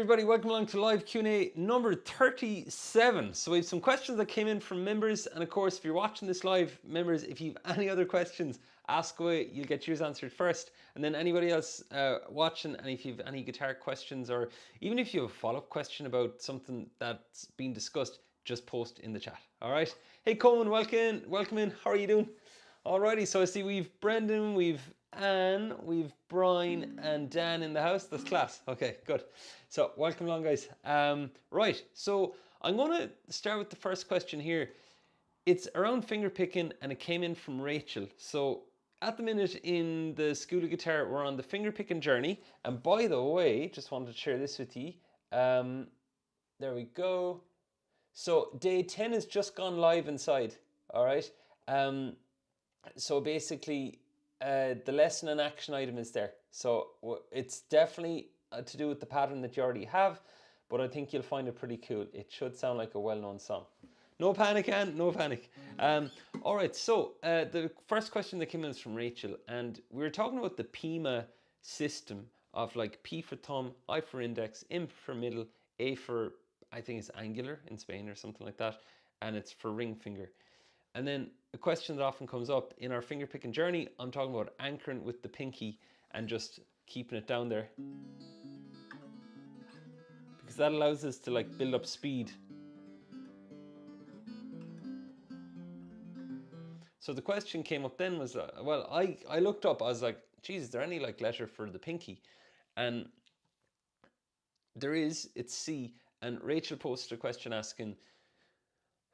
Everybody, welcome along to live Q&A number 37. So we have some questions that came in from members, and of course if you're watching this live, members, if you have any other questions, ask away. You'll get yours answered first, and then anybody else watching, and if you have any guitar questions, or even if you have a follow-up question about something that's been discussed, just post in the chat. All right. Hey Coleman, welcome in. How are you doing? Alrighty, so I see we've Brendan, we've Anne, we've Brian and Dan in the house. That's class. Okay, good. So welcome along, guys. Right, so I'm going to start with the first question here. It's around finger picking, and it came in from Rachel. So at the minute in the School of Guitar, we're on the finger picking journey. And by the way, just wanted to share this with you. There we go. So day 10 has just gone live inside. All right. So basically, the lesson and action item is there. So it's definitely to do with the pattern that you already have, but I think you'll find it pretty cool. It should sound like a well-known song. No panic, Anne, no panic. All right, so the first question that came in is from Rachel, and we were talking about the PIMA system of like P for thumb, I for index, M for middle, A for, I think it's angular in Spain or something like that, and it's for ring finger. And then a question that often comes up in our finger picking journey, I'm talking about anchoring with the pinky and just keeping it down there, because that allows us to like build up speed. So the question came up then was, well, I looked up, I was like, geez, is there any like letter for the pinky? And there is, it's C. And Rachel posted a question asking,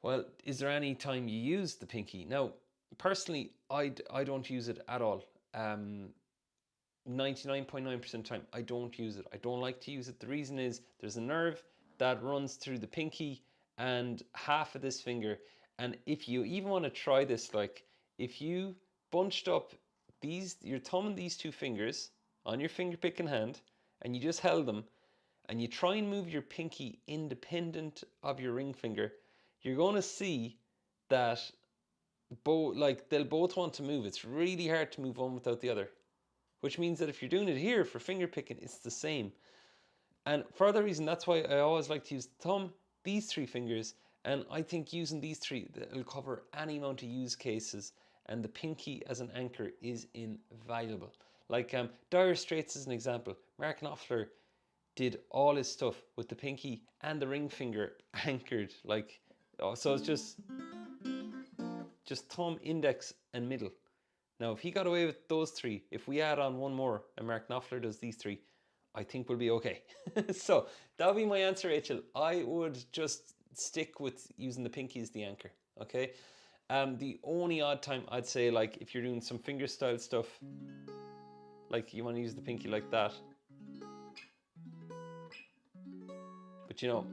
well, is there any time you use the pinky? Now, personally, I don't use it at all. 99.9% of the time, I don't use it. I don't like to use it. The reason is there's a nerve that runs through the pinky and half of this finger. And if you even want to try this, like if you bunched up your thumb and these two fingers on your finger picking hand, and you just held them, and you try and move your pinky independent of your ring finger, you're going to see that they'll both want to move. It's really hard to move one without the other, which means that if you're doing it here for finger picking, it's the same. And for that reason, that's why I always like to use the thumb, these three fingers, and I think using these three, it'll cover any amount of use cases, and the pinky as an anchor is invaluable. Like Dire Straits is an example. Mark Knopfler did all his stuff with the pinky and the ring finger anchored, like, oh, so it's just thumb, index, and middle. Now, if he got away with those three, if we add on one more and Mark Knopfler does these three, I think we'll be okay. So that would be my answer, Rachel. I would just stick with using the pinky as the anchor, okay? The only odd time I'd say, like if you're doing some finger style stuff, like you want to use the pinky like that. But you know,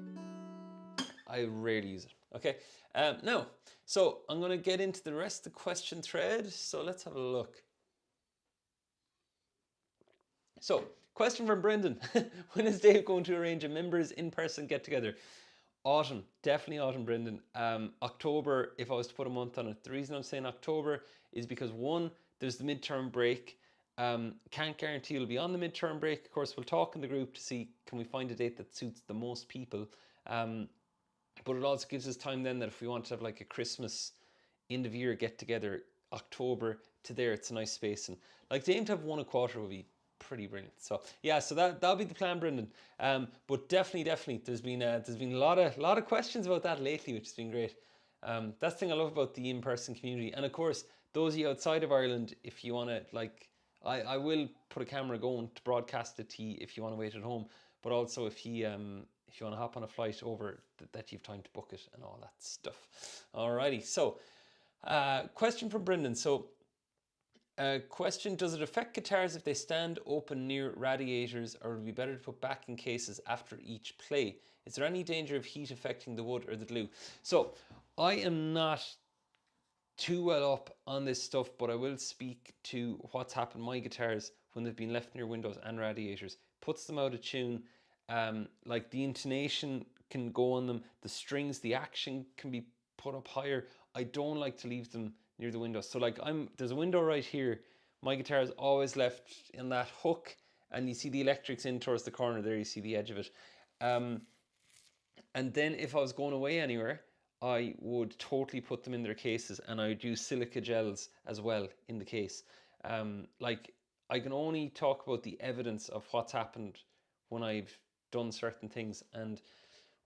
I rarely use it, okay? Now, so I'm going to get into the rest of the question thread. So let's have a look. So, question from Brendan. When is Dave going to arrange a members in-person get-together? Autumn, definitely autumn, Brendan. October, if I was to put a month on it. The reason I'm saying October is because one, there's the midterm break. Can't guarantee it'll be on the midterm break. Of course, we'll talk in the group to see, can we find a date that suits the most people? But it also gives us time then that if we want to have like a Christmas end of year get together, October to there, it's a nice space. And like to aim to have 1 1/4 would be pretty brilliant. So yeah, so that'll be the plan, Brendan. But definitely, there's been a lot of questions about that lately, which has been great. That's the thing I love about the in-person community. And of course, those of you outside of Ireland, if you want to, like, I will put a camera going to broadcast it to you if you want to wait at home. But also if you want to hop on a flight over, that you've time to book it and all that stuff. Alrighty, so question from Brendan. So question, does it affect guitars if they stand open near radiators, or would it be better to put back in cases after each play? Is there any danger of heat affecting the wood or the glue? So I am not too well up on this stuff, but I will speak to what's happened to my guitars when they've been left near windows and radiators. Puts them out of tune. Like the intonation can go on them, the strings, the action can be put up higher. I don't like to leave them near the window. So like there's a window right here. My guitar is always left in that hook, and you see the electrics in towards the corner there, you see the edge of it. And then if I was going away anywhere, I would totally put them in their cases, and I would use silica gels as well in the case. Like, I can only talk about the evidence of what's happened when I've done certain things. And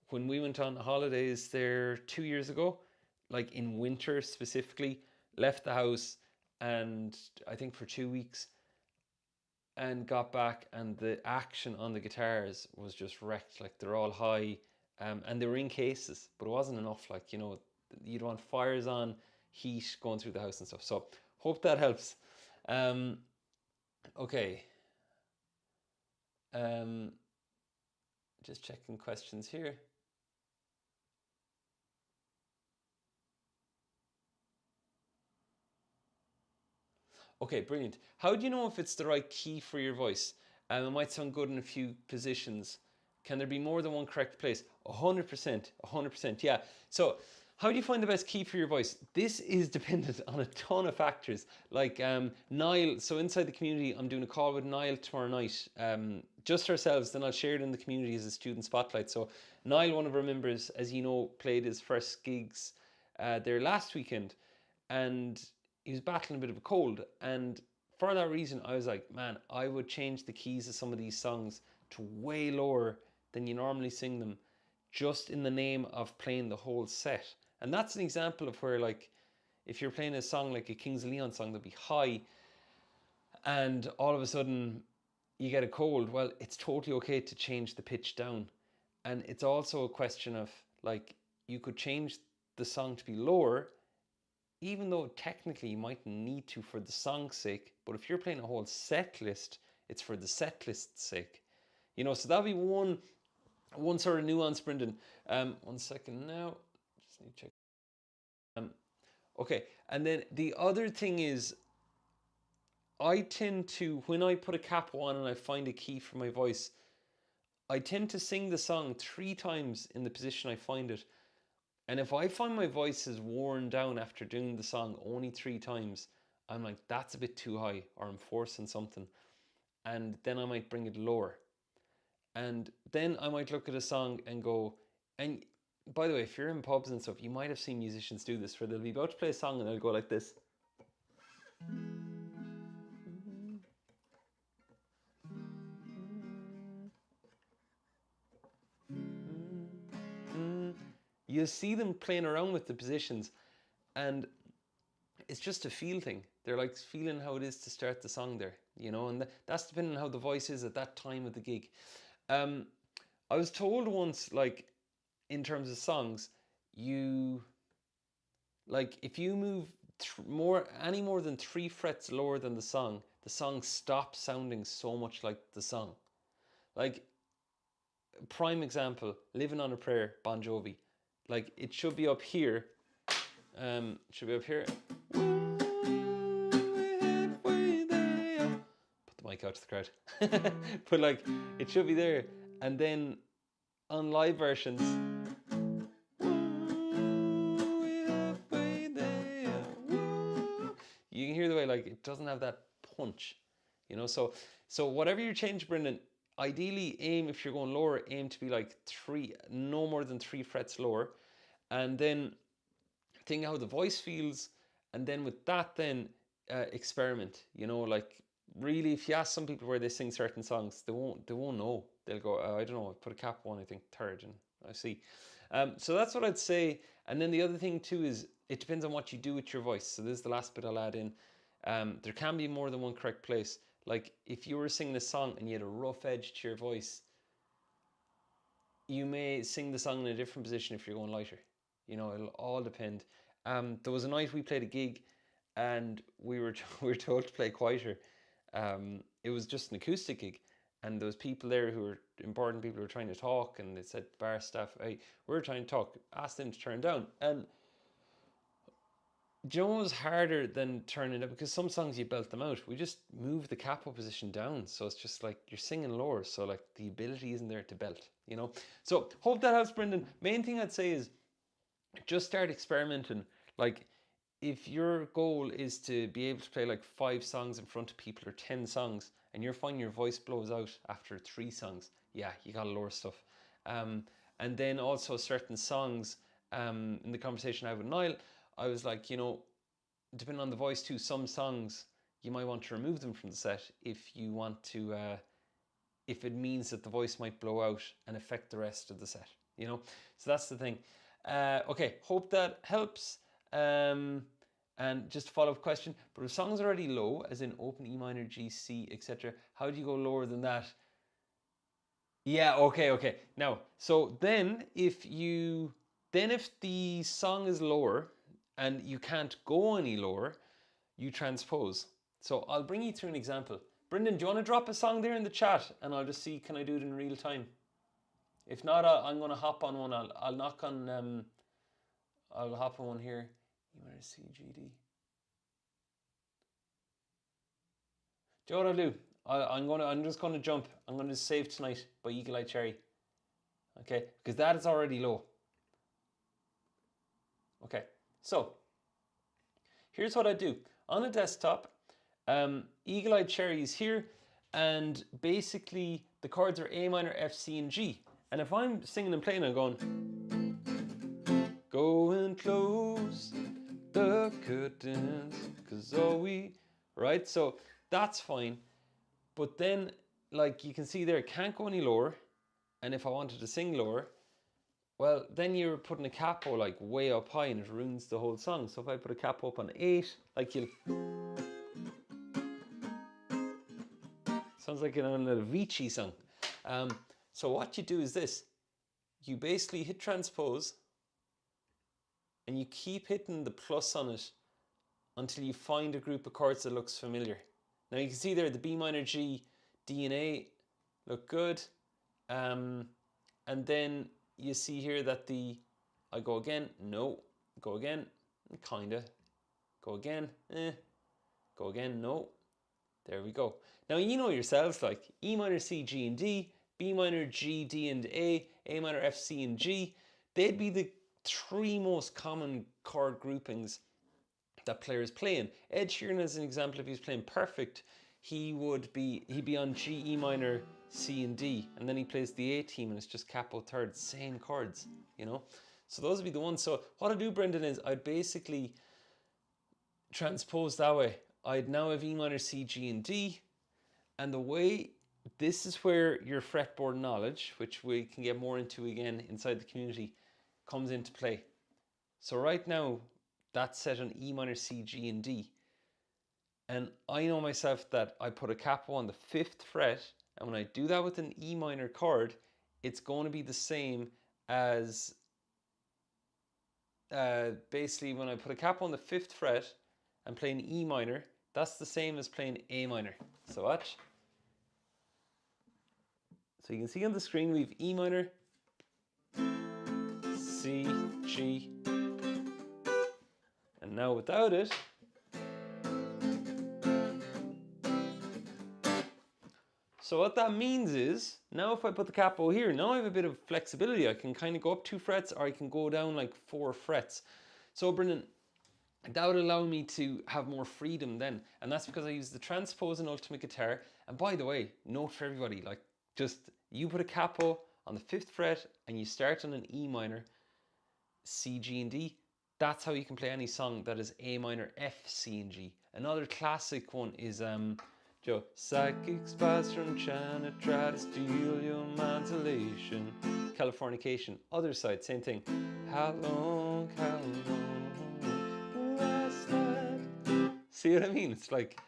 when we went on holidays there 2 years ago, like in winter specifically, left the house, and I think for 2 weeks, and got back, and the action on the guitars was just wrecked. Like, they're all high, and they were in cases, but it wasn't enough. Like, you'd want fires on, heat going through the house and stuff. So hope that helps. Okay. Just checking questions here. Okay, brilliant. How do you know if it's the right key for your voice? It might sound good in a few positions. Can there be more than one correct place? 100%, 100%, yeah. So how do you find the best key for your voice? This is dependent on a ton of factors. Like Niall, so inside the community, I'm doing a call with Niall tomorrow night. Just ourselves, then I'll share it in the community as a student spotlight. So Niall, one of our members, as you know, played his first gigs there last weekend, and he was battling a bit of a cold. And for that reason, I was like, man, I would change the keys of some of these songs to way lower than you normally sing them, just in the name of playing the whole set. And that's an example of where, like, if you're playing a song like a Kings of Leon song that'll be high, and all of a sudden you get a cold, well, it's totally okay to change the pitch down. And it's also a question of, like, you could change the song to be lower, even though technically you might need to for the song's sake. But if you're playing a whole set list, it's for the set list's sake. So that'll be one sort of nuance, Brendan. 1 second now. Just need to check. Okay, and then the other thing is, I tend to, when I put a capo on and I find a key for my voice, I tend to sing the song 3 times in the position I find it. And if I find my voice is worn down after doing the song only 3 times, I'm like, that's a bit too high, or I'm forcing something. And then I might bring it lower. And then I might look at a song and go, and by the way, if you're in pubs and stuff, you might have seen musicians do this, where they'll be about to play a song and they'll go like this. You see them playing around with the positions, and it's just a feel thing. They're like feeling how it is to start the song there, and that's depending on how the voice is at that time of the gig. I was told once, like, in terms of songs, if you move any more than 3 frets lower than the song stops sounding so much like the song. Like, prime example, Living on a Prayer, Bon Jovi. Like, it should be up here. Put the mic out to the crowd. But, like, it should be there. And then on live versions, you can hear the way, like, it doesn't have that punch, so whatever you change, Brendan, ideally aim, if you're going lower, aim to be like no more than 3 frets lower, and then think how the voice feels, and then with that, then experiment. Like, really, if you ask some people where they sing certain songs, they won't know. They'll go, I don't know, I put a cap on, I think third, and I see. So that's what I'd say. And then the other thing too is, it depends on what you do with your voice. So this is the last bit I'll add in. There can be more than one correct place. Like, if you were singing a song and you had a rough edge to your voice, you may sing the song in a different position if you're going lighter. It'll all depend. There was a night we played a gig, and we were told to play quieter. It was just an acoustic gig, and there was people there who were important people who were trying to talk, and they said, bar staff, hey, we're trying to talk, ask them to turn down. And Joe was harder than turning it, because some songs you belt them out. We just move the capo position down, so it's just like you're singing lower, so like the ability isn't there to belt, So hope that helps, Brendan. Main thing I'd say is, just start experimenting. Like, if your goal is to be able to play like 5 songs in front of people, or 10 songs, and you're finding your voice blows out after 3 songs, yeah, you gotta lower stuff. And then also certain songs, in the conversation I had with Niall, I was like, you know, depending on the voice too, some songs you might want to remove them from the set if you want to, if it means that the voice might blow out and affect the rest of the set, you know? So that's the thing. Okay, hope that helps. And just a follow-up question, but if song's already low, as in open E minor, G, C, etc., how do you go lower than that? Yeah, okay. Now, so then if the song is lower and you can't go any lower, you transpose. So I'll bring you through an example. Brendan, do you want to drop a song there in the chat and I'll just see, can I do it in real time? If not, I'm going to hop on one. I'll knock on, I'll hop on one here. E minor, C, G, D. Do you know what I'll do? I'm just gonna jump. I'm gonna Save Tonight by Eagle Eye Cherry. Okay, because that is already low. Okay, so here's what I do. On a desktop, Eagle Eye Cherry is here, and basically the chords are A minor, F, C, and G. And if I'm singing and playing, I'm going, go and close the curtains, cause all we, right? So that's fine. But then, like you can see there, it can't go any lower. And if I wanted to sing lower, well, then you're putting a capo like way up high and it ruins the whole song. So if I put a capo up on 8, like you'll... Sounds like an Avicii song. So what you do is this. You basically hit transpose and you keep hitting the plus on it until you find a group of chords that looks familiar. Now you can see there the B minor, G, D and A look good. And then you see here that I go again, no, go again, kinda, go again, go again, no. There we go. Now you know yourselves, like E minor, C, G and D, B minor, G, D and A minor, F, C and G. They'd be the 3 most common chord groupings that players play in. Ed Sheeran, as an example, if he's playing perfect, he'd be on G, E minor, C and D, and then he plays the A team and it's just capo third, same chords, you know? So those would be the ones. So what I do, Brendan, is I'd basically transpose that way. I'd now have E minor, C, G and D, and the way, this is where your fretboard knowledge, which we can get more into again inside the community, comes into play. So right now, that's set on E minor, C, G and D. And I know myself that I put a capo on the 5th fret, and when I do that with an E minor chord, it's going to be the same as, basically when I put a capo on the 5th fret and play an E minor, that's the same as playing A minor. So watch. So you can see on the screen we have E minor, C, G, and now without it, so what that means is, now if I put the capo here, now I have a bit of flexibility. I can kind of go up 2 frets or I can go down like 4 frets. So Brendan, that would allow me to have more freedom then. And that's because I use the transpose in Ultimate Guitar. And by the way, note for everybody, like just you put a capo on the 5th fret and you start on an E minor, C, G and D. That's how you can play any song that is A minor, F, C and G. Another classic one is Joe, psychic spies from China try to steal your mind's elation. Californication, other side, same thing. How long last night? See what I mean? It's like,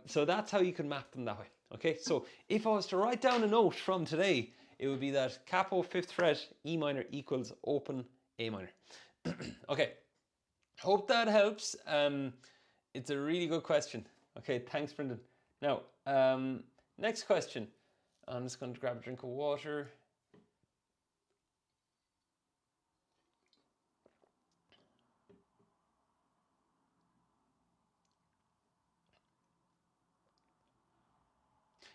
so that's how you can map them that way. Okay, so if I was to write down a note from today, it would be that capo 5th fret, E minor equals open A minor. Okay, hope that helps. It's a really good question. Okay, thanks, Brendan. Now, next question. I'm just going to grab a drink of water.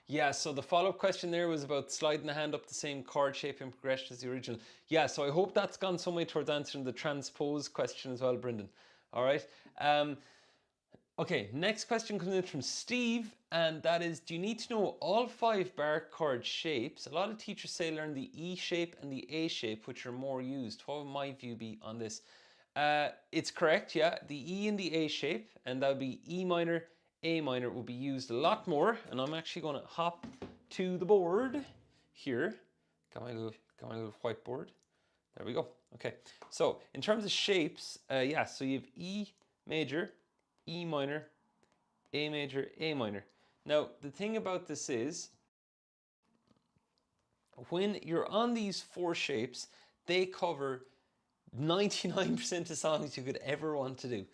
Yeah, so the follow-up question there was about sliding the hand up the same chord shape and progression as the original. Yeah, so I hope that's gone some way towards answering the transpose question as well, Brendan. All right. Okay, next question comes in from Steve, and that is, do you need to know all 5 bar chord shapes? A lot of teachers say learn the E shape and the A shape, which are more used. What would my view be on this? It's correct, yeah, the E and the A shape, and that would be E minor, A minor will be used a lot more, and I'm actually going to hop to the board here. Got my little whiteboard. There we go. Okay, so in terms of shapes, yeah, so you have E major, E minor, A major, A minor. Now, the thing about this is, when you're on these 4 shapes, they cover 99% of songs you could ever want to do.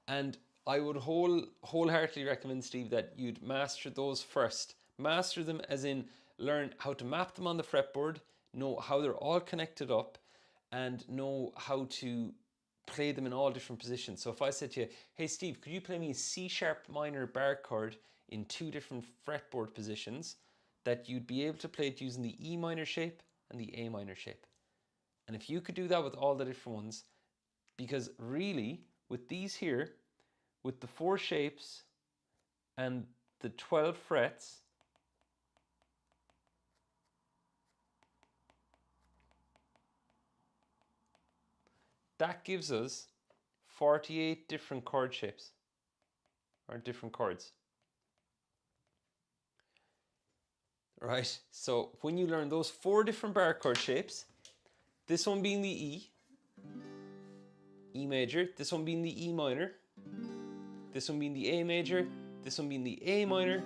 And I would wholeheartedly recommend, Steve, that you'd master those first. Master them as in learn how to map them on the fretboard, know how they're all connected up, and know how to play them in all different positions. So if I said to you, hey Steve, could you play me a C sharp minor bar chord in 2 different fretboard positions, that you'd be able to play it using the E minor shape and the A minor shape. And if you could do that with all the different ones, because really with these here, with the 4 shapes and the 12 frets, that gives us 48 different chord shapes, or different chords. Right, so when you learn those 4 different bar chord shapes, this one being the E, E major, this one being the E minor, this one being the A major, this one being the A minor,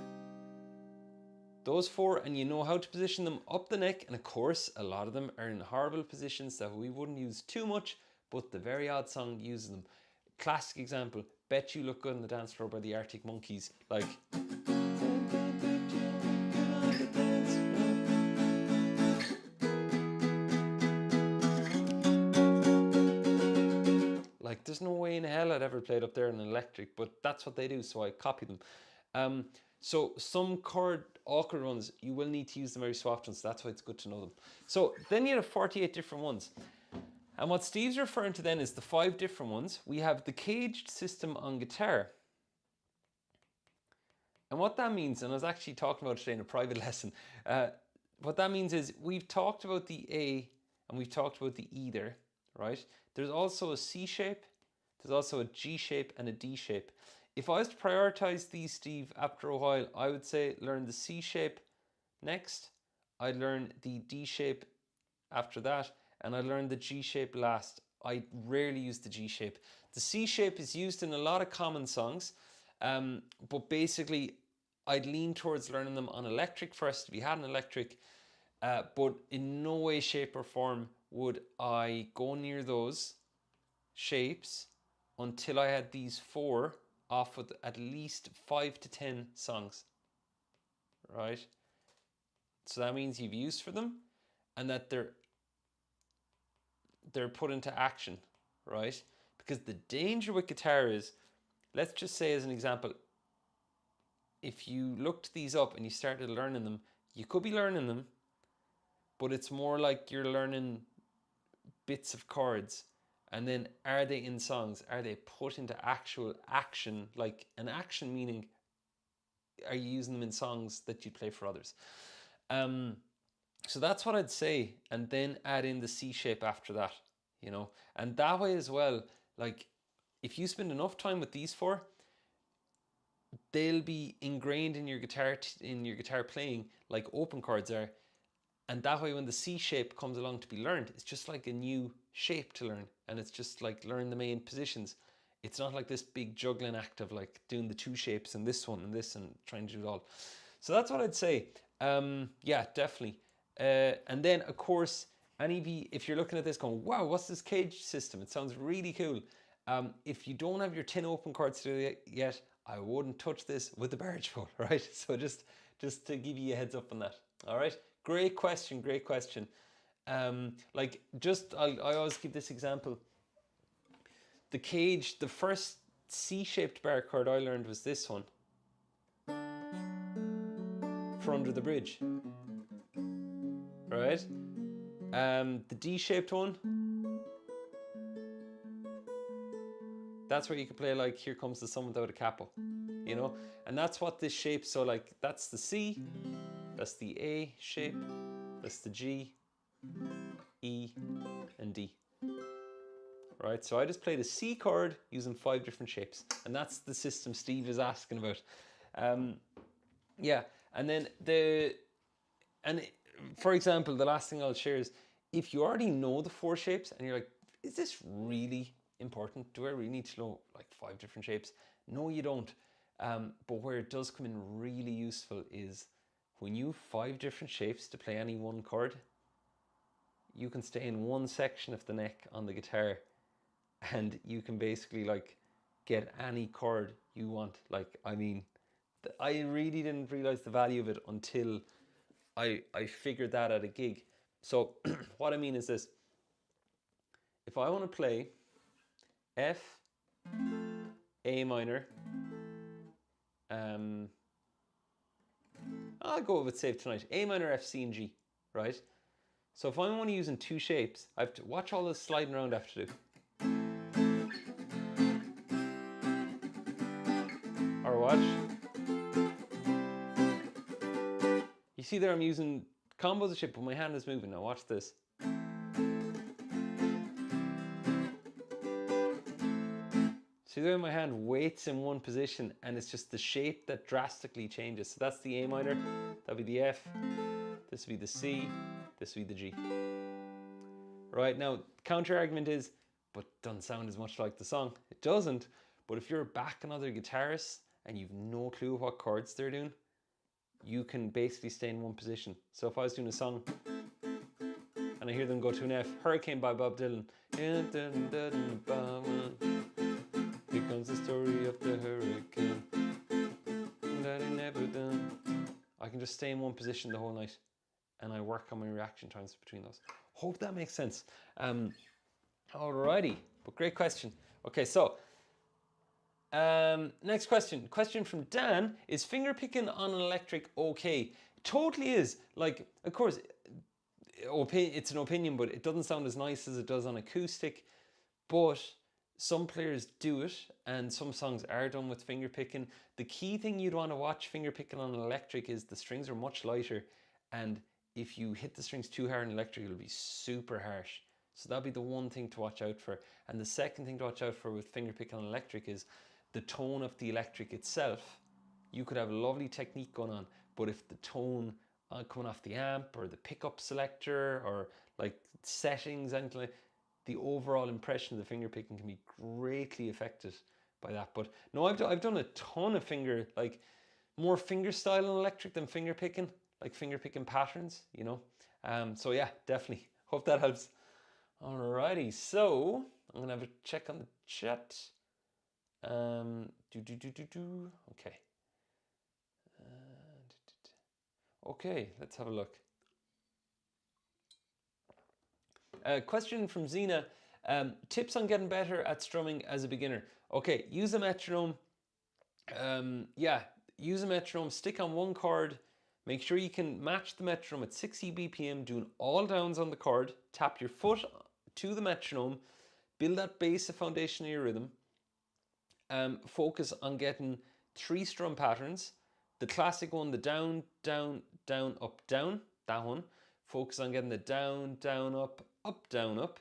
those 4, and you know how to position them up the neck, and of course a lot of them are in horrible positions that we wouldn't use too much, but the very odd song uses them. Classic example, Bet You Look Good on the Dance Floor by the Arctic Monkeys. Like, there's no way in hell I'd ever play it up there in an electric, but that's what they do, so I copy them. So some chord awkward ones, you will need to use them very often, so that's why it's good to know them. So then you have 48 different ones. And what Steve's referring to then is the 5 different ones. We have the caged system on guitar. And what that means, and I was actually talking about it today in a private lesson, what that means is we've talked about the A and we've talked about the E there, right? There's also a C shape, there's also a G shape and a D shape. If I was to prioritize these, Steve, after a while, I would say learn the C shape next, I'd learn the D shape after that, and I learned the G shape last. I rarely use the G shape. The C shape is used in a lot of common songs, but basically I'd lean towards learning them on electric first if you had an electric, but in no way, shape or form would I go near those shapes until I had these 4 off with at least 5 to 10 songs, right? So that means you've used for them and that they're put into action, right? Because the danger with guitar is, let's just say as an example, if you looked these up and you started learning them, you could be learning them, but it's more like you're learning bits of chords. And then are they in songs? Are they put into actual action? Like an action meaning, are you using them in songs that you play for others? So that's what I'd say. And then add in the C shape after that, you know? And that way as well, like if you spend enough time with these 4, they'll be ingrained in your guitar playing like open chords are. And that way when the C shape comes along to be learned, it's just like a new shape to learn. And it's just like learn the main positions. It's not like this big juggling act of like doing the 2 shapes and this one and this and trying to do it all. So that's what I'd say. Yeah, definitely. And then of course, if you're looking at this going, wow, what's this cage system? It sounds really cool. If you don't have your 10 open chords to do yet, I wouldn't touch this with the barge pole, right? So just to give you a heads up on that. All right. Great question. Great question. Like I always give this example. The cage, the first C-shaped bar chord I learned was this one. For Under the Bridge. Right? The D-shaped one. That's where you could play like Here Comes the Sun Without a Capo, you know? And that's what this shape, so like that's the C, that's the A shape, that's the G, E, and D. Right, so I just played a C chord using 5 different shapes, and that's the system Steve is asking about. Yeah, and then for example, the last thing I'll share is if you already know the 4 shapes and you're like, is this really important? Do I really need to know like 5 different shapes? No, you don't. But where it does come in really useful is when you have 5 different shapes to play any one chord, you can stay in one section of the neck on the guitar and you can basically like get any chord you want. Like, I mean, I really didn't realize the value of it until I figured that at a gig. So what I mean is this: if I want to play F, A minor, I'll go with Save Tonight, A minor, F, C, and G, right? So if I'm only using 2 shapes, I have to watch all this sliding around I have to do. Or watch. You see there I'm using combos of shape, but my hand is moving. Now watch this. See there my hand waits in one position and it's just the shape that drastically changes. So that's the A minor, that'll be the F, this will be the C, this will be the G. Right, now counter argument is, but it doesn't sound as much like the song. It doesn't, but if you're backing other guitarists and you've no clue what chords they're doing, you can basically stay in one position. So if I was doing a song and I hear them go to an F, Hurricane by Bob Dylan. Here comes the story of the hurricane that he never done. I can just stay in one position the whole night and I work on my reaction times between those. Hope that makes sense. Alrighty, but great question. Okay, so next question. Question from Dan: is finger picking on an electric okay? Totally is. Like, of course, it's an opinion, but it doesn't sound as nice as it does on acoustic. But some players do it, and some songs are done with finger picking. The key thing you'd want to watch finger picking on an electric is the strings are much lighter, and if you hit the strings too hard on electric, it'll be super harsh. So that'll be the one thing to watch out for. And the second thing to watch out for with finger picking on electric is the tone of the electric itself. You could have a lovely technique going on, but if the tone coming off the amp or the pickup selector or like settings, anything like, the overall impression of the finger picking can be greatly affected by that. But no, I've done a ton of finger, like more finger style on electric than finger picking, like finger picking patterns, you know. So yeah, definitely. Hope that helps. Alrighty, so I'm gonna have a check on the chat. Okay. Okay, let's have a look. Question from Zena. Tips on getting better at strumming as a beginner. Okay, use a metronome. Yeah, use a metronome. Stick on one chord. Make sure you can match the metronome at 60 BPM, doing all downs on the chord. Tap your foot to the metronome. Build that base of foundation of your rhythm. Focus on getting 3 strum patterns. The classic one, the down, down, down, up, down. That one. Focus on getting the down, down, up, down, up.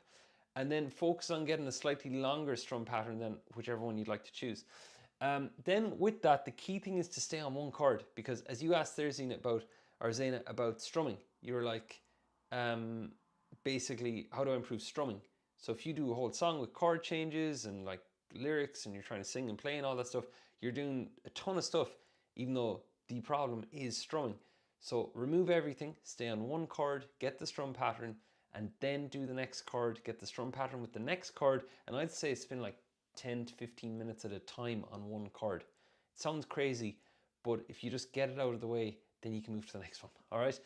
And then focus on getting a slightly longer strum pattern than whichever one you'd like to choose. Then with that, the key thing is to stay on one chord, because as you asked there, Zena, about strumming, you were like, basically, how do I improve strumming? So if you do a whole song with chord changes and like lyrics and you're trying to sing and play and all that stuff, you're doing a ton of stuff, even though the problem is strumming. So remove everything, stay on one chord, get the strum pattern, and then do the next chord, get the strum pattern with the next chord, and I'd say spend like 10 to 15 minutes at a time on one chord. It sounds crazy, but if you just get it out of the way, then you can move to the next one, all right?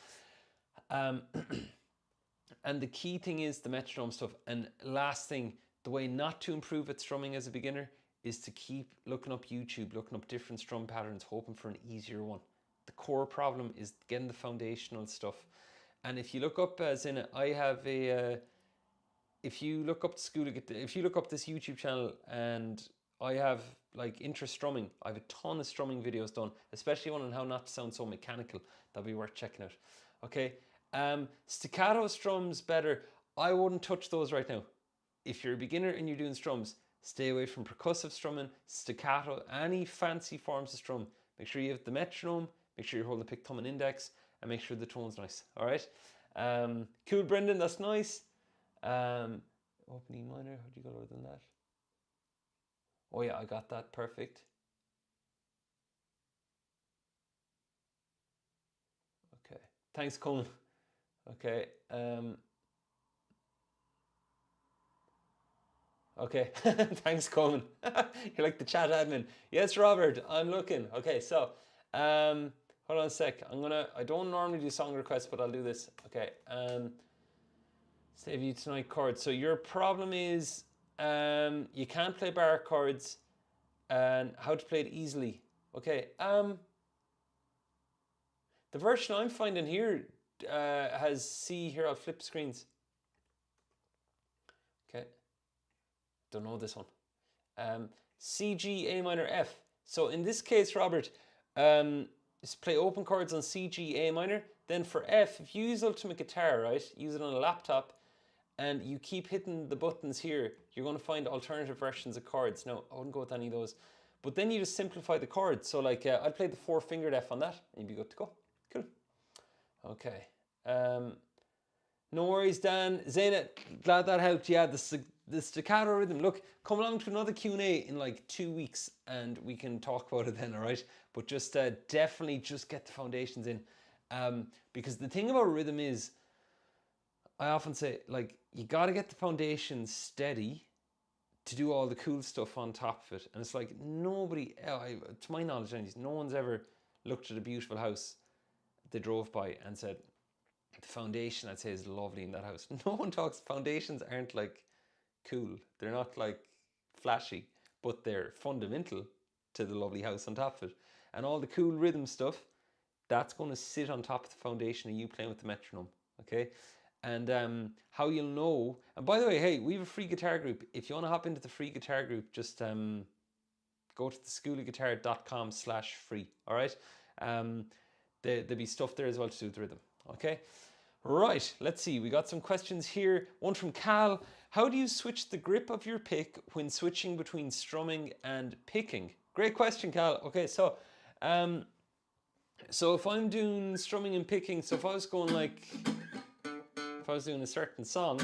And the key thing is the metronome stuff. And last thing, the way not to improve at strumming as a beginner is to keep looking up YouTube, looking up different strum patterns, hoping for an easier one. The core problem is getting the foundational stuff. And if you look up, I have a, if you look up this YouTube channel and I have like interest strumming. I have a ton of strumming videos done, especially one on how not to sound so mechanical. That'll be worth checking out. Okay. Staccato strums better. I wouldn't touch those right now. If you're a beginner and you're doing strums, stay away from percussive strumming, staccato, any fancy forms of strum. Make sure you have the metronome, make sure you're holding the pick, thumb and index, and make sure the tone's nice. All right. Cool, Brendan, that's nice. Open E minor, how do you go lower than that? Oh yeah, I got that, perfect. Okay, thanks, Colin. Okay, okay, thanks, Coleman. You're like the chat admin. Yes, Robert, I'm looking. Okay, so, hold on a sec. I don't normally do song requests, but I'll do this. Okay, save you tonight chords. So your problem is, you can't play bar chords and how to play it easily. Okay, the version I'm finding here has C here. I'll flip screens. Okay, don't know this one. C, G, A minor, F. So in this case, Robert, just play open chords on C, G, A minor. Then for F, if you use Ultimate Guitar, right, use it on a laptop, and you keep hitting the buttons here, you're going to find alternative versions of chords. Now, I wouldn't go with any of those. But then you just simplify the chords. So like, I'd play the 4-fingered F on that, and you'd be good to go. Cool. Okay. No worries, Dan. Zaina, glad that helped. Yeah, the staccato rhythm. Look, come along to another Q&A in like 2 weeks and we can talk about it then, all right? But just definitely just get the foundations in. Because the thing about rhythm is, I often say, like, you got to get the foundation steady to do all the cool stuff on top of it. And it's like nobody, to my knowledge, no one's ever looked at a beautiful house they drove by and said, the foundation, I'd say, is lovely in that house. No one talks, foundations aren't like cool. They're not like flashy, but they're fundamental to the lovely house on top of it. And all the cool rhythm stuff, that's going to sit on top of the foundation of you playing with the metronome, okay? And how you'll know, and by the way, hey, we have a free guitar group. If you want to hop into the free guitar group, just go to theschoolofguitar.com/free, all right? There'll be stuff there as well to do with the rhythm, okay? Right, let's see. We got some questions here. One from Cal. How do you switch the grip of your pick when switching between strumming and picking? Great question, Cal. Okay, so if I'm doing strumming and picking, so if I was going like, if I was doing a certain song,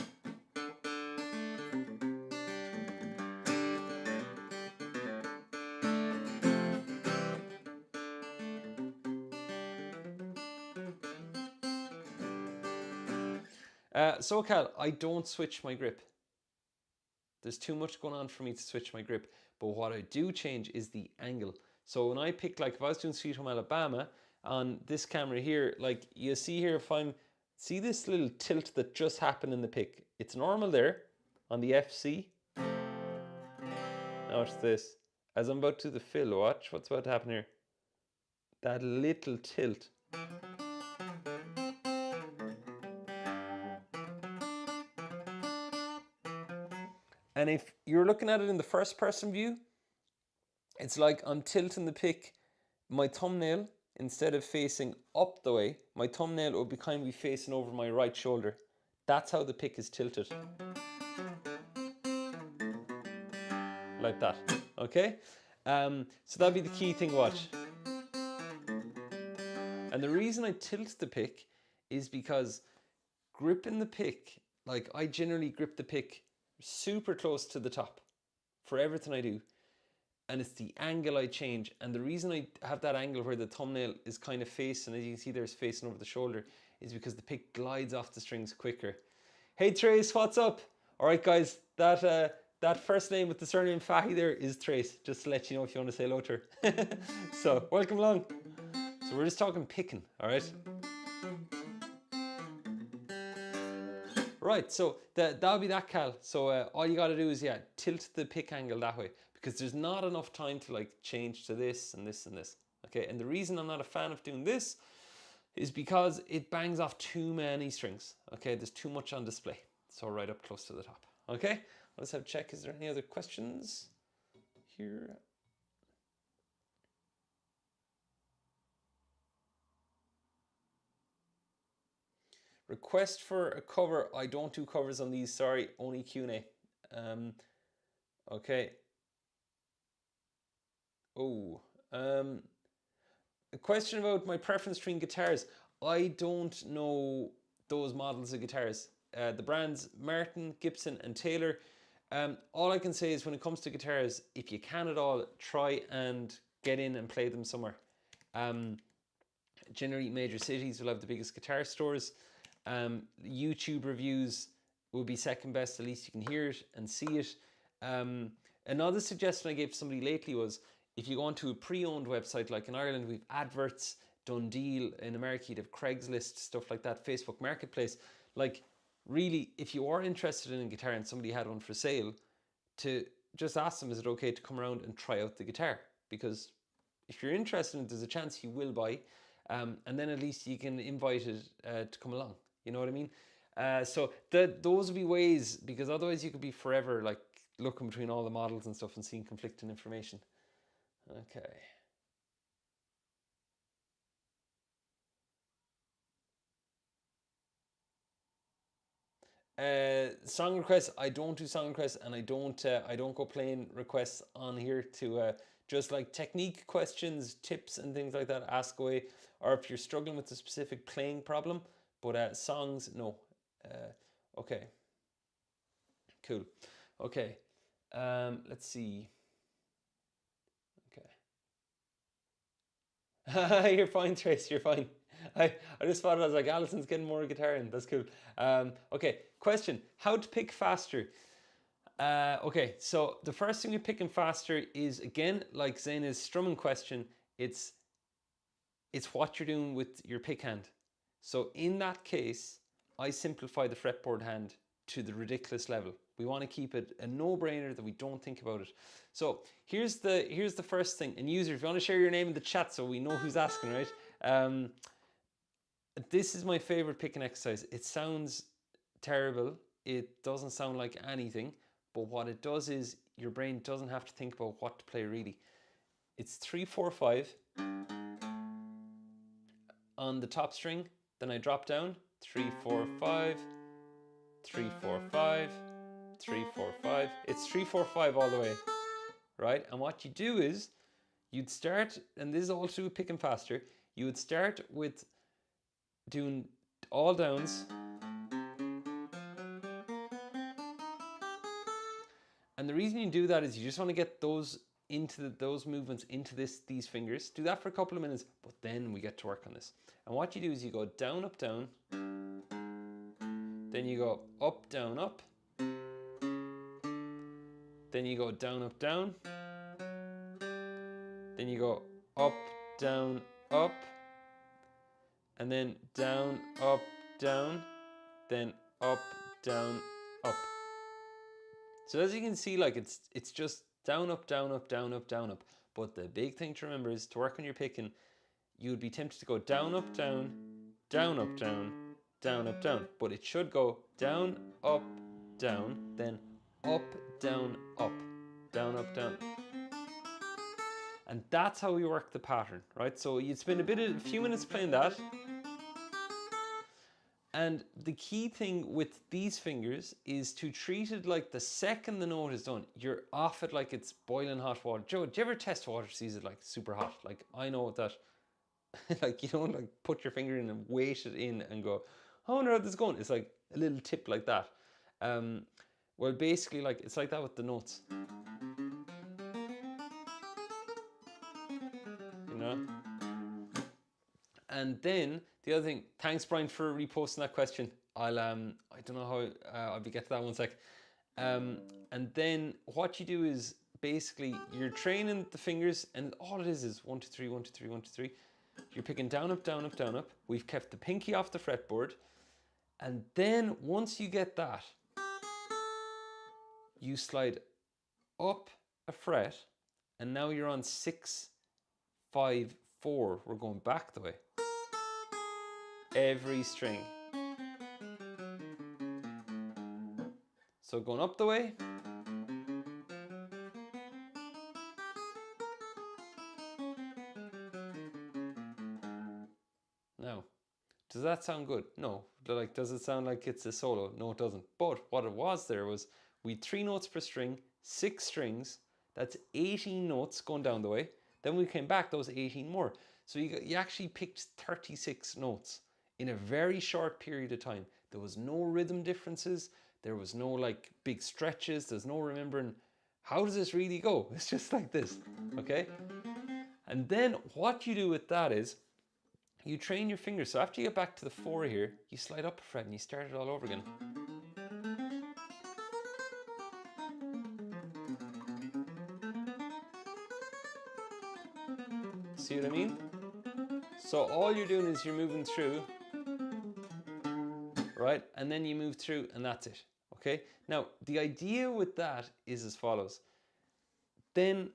so Cal, I don't switch my grip. There's too much going on for me to switch my grip. But what I do change is the angle. So when I pick, like if I was doing Sweet Home Alabama on this camera here, like you see here, see this little tilt that just happened in the pick. It's normal there on the FC. Now watch this. As I'm about to do the fill, watch what's about to happen here. That little tilt. And if you're looking at it in the first person view, it's like I'm tilting the pick, my thumbnail, instead of facing up the way, my thumbnail will be kind of be facing over my right shoulder. That's how the pick is tilted. Like that, okay? So that'd be the key thing, watch. And the reason I tilt the pick is because gripping the pick, like I generally grip the pick super close to the top for everything I do. And it's the angle I change. And the reason I have that angle where the thumbnail is kind of facing, as you can see there's facing over the shoulder, is because the pick glides off the strings quicker. Hey Trace, what's up? All right guys, that first name with the surname Fahy there is Trace, just to let you know if you want to say hello to her. So welcome along. So we're just talking picking, all right? Right, so that'll be that, Cal. So all you got to do is, yeah, tilt the pick angle that way, because there's not enough time to like change to this and this and this. Okay, and the reason I'm not a fan of doing this is because it bangs off too many strings. Okay, there's too much on display. So right up close to the top. Okay, let's have a check. Is there any other questions here. Request for a cover. I don't do covers on these, sorry, only Q&A. Okay. Oh, a question about my preference between guitars. I don't know those models of guitars. The brands Martin, Gibson, and Taylor. All I can say is when it comes to guitars, if you can at all, try and get in and play them somewhere. Generally, major cities will have the biggest guitar stores. YouTube reviews will be second best. At least you can hear it and see it. Another suggestion I gave to somebody lately was if you go onto a pre-owned website, like in Ireland, we've Adverts, Dundee. In America, you'd have Craigslist, stuff like that, Facebook Marketplace. Like, really, if you are interested in a guitar and somebody had one for sale, to just ask them, is it okay to come around and try out the guitar? Because if you're interested in it, there's a chance you will buy. And then at least you can invite it to come along. You know what I mean? So those would be ways, because otherwise you could be forever like looking between all the models and stuff and seeing conflicting information. Okay. Song requests. I don't do song requests, and I don't go playing requests on here to just like technique questions, tips, and things like that. Ask away, or if you're struggling with a specific playing problem. But songs, no. Okay. Cool. Okay. Let's see. Okay. You're fine, Trace. You're fine. I just thought I was like, Alison's getting more guitar in. That's cool. Okay. Question: how to pick faster? Okay. So the first thing you're picking faster is, again, like Zaina's strumming question. It's what you're doing with your pick hand. So in that case, I simplify the fretboard hand to the ridiculous level. We want to keep it a no-brainer that we don't think about it. So here's the first thing. And user, if you want to share your name in the chat so we know who's asking, right? This is my favorite picking exercise. It sounds terrible. It doesn't sound like anything. But what it does is your brain doesn't have to think about what to play really. It's 3, 4, 5 on the top string. Then I drop down 3, 4, 5, 3, 4, 5, 3, 4, 5. It's 3, 4, 5 all the way, right? And what you do is you'd start, and this is all to do with picking faster. You would start with doing all downs, and the reason you do that is you just want to get those those movements into these fingers. Do that for a couple of minutes, but then we get to work on this. And what you do is you go down, up, down. Then you go up, down, up. Then you go down, up, down. Then you go up, down, up. And then down, up, down. Then up, down, up. So as you can see, like it's just down, up, down, up, down, up, down, up. But the big thing to remember is to work on your picking, you would be tempted to go down, up, down, down, up, down, down, up, down. But it should go down, up, down, then up, down, up, down, up, down. And that's how we work the pattern, right? So you'd spend a few minutes playing that. And the key thing with these fingers is to treat it like the second the note is done, you're off it like it's boiling hot water. Joe, do you ever test water to see is it like super hot? Like I know that like you don't like put your finger in and weight it in and go, oh no, this is going. It's like a little tip like that. Well, basically, like it's like that with the notes. You know. And then the other thing. Thanks, Brian, for reposting that question. I don't know how I'll be get to that one sec. And then what you do is basically you're training the fingers, and all it is 1, 2, 3, 1, 2, 3, 1, 2, 3. You're picking down, up, down, up, down, up. We've kept the pinky off the fretboard. And then once you get that, you slide up a fret, and now you're on 6, 5, 4. We're going back the way. Every string. So going up the way. that sound good? No. Like, does it sound like it's a solo? No, it doesn't. But what it was there was, we 3 notes per string, 6 strings, that's 18 notes going down the way. Then we came back, those 18 more. So you actually picked 36 notes in a very short period of time. There was no rhythm differences. There was no like big stretches. There's no remembering, how does this really go? It's just like this, okay? And then what you do with that is, you train your fingers. So after you get back to the 4 here, you slide up a fret and you start it all over again. See what I mean? So all you're doing is you're moving through, right? And then you move through and that's it, okay? Now, the idea with that is as follows. Then